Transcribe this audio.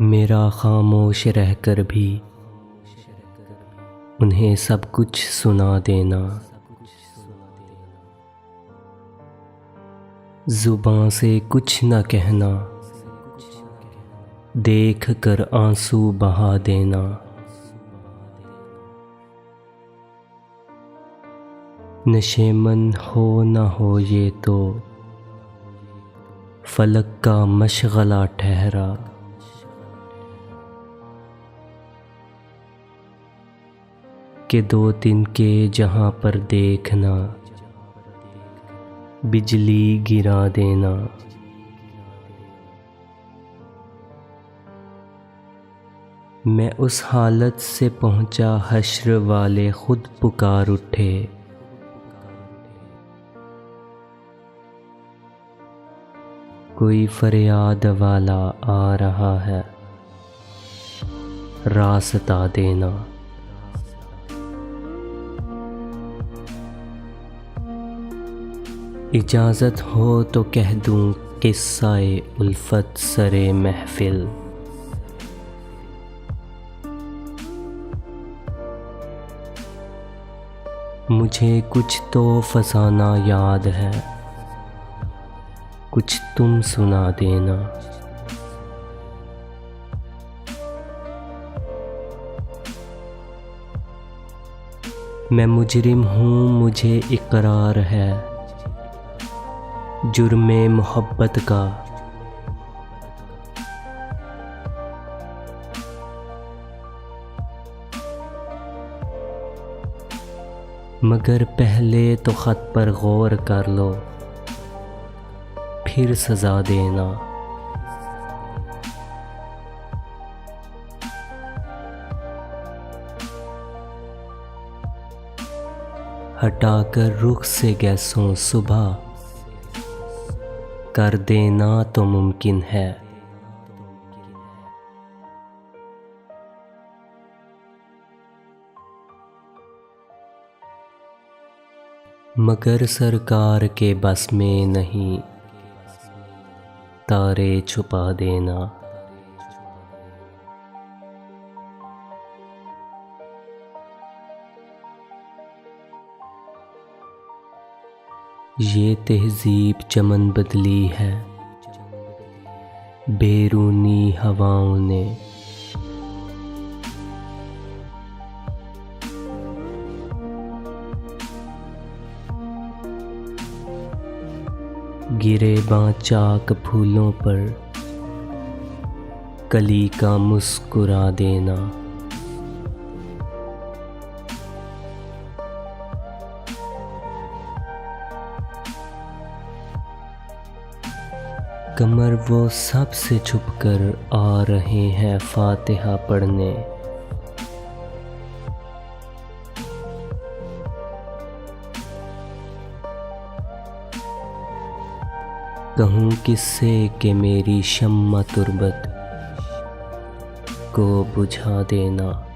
मेरा खामोश रहकर भी उन्हें सब कुछ सुना देना। ज़ुबां से कुछ न कहना, देख कर आंसू बहा देना। नशेमन हो न हो ये तो फलक का मशगला ठहरा। कि दो तिनके जहाँ पर देखना, बिजली गिरा देना। मैं उस हालत से पहुँचा हश्र वाले खुद पुकार उठे। कोई फरियाद वाला आ रहा है, रास्ता देना। इजाज़त हो तो कह दूँ किस्सा-ए उल्फत सरे महफिल। मुझे कुछ तो फसाना याद है, कुछ तुम सुना देना। मैं मुजरिम हूँ, मुझे इकरार है जुर्मे मोहब्बत का। मगर पहले तो ख़त पर गौर कर लो, फिर सज़ा देना। हटाकर रुख से गैसों सुबह कर देना तो मुमकिन है। मगर सरकार के बस में नहीं तारे छुपा देना। ये तहज़ीब चमन बदली है बैरूनी हवाओं ने। गिरे चाक फूलों पर कली का मुस्कुरा देना। कमर वो सब से छुपकर आ रहे हैं फातिहा पढ़ने। कहूँ किससे कि मेरी शम्मा तुर्बत को बुझा देना।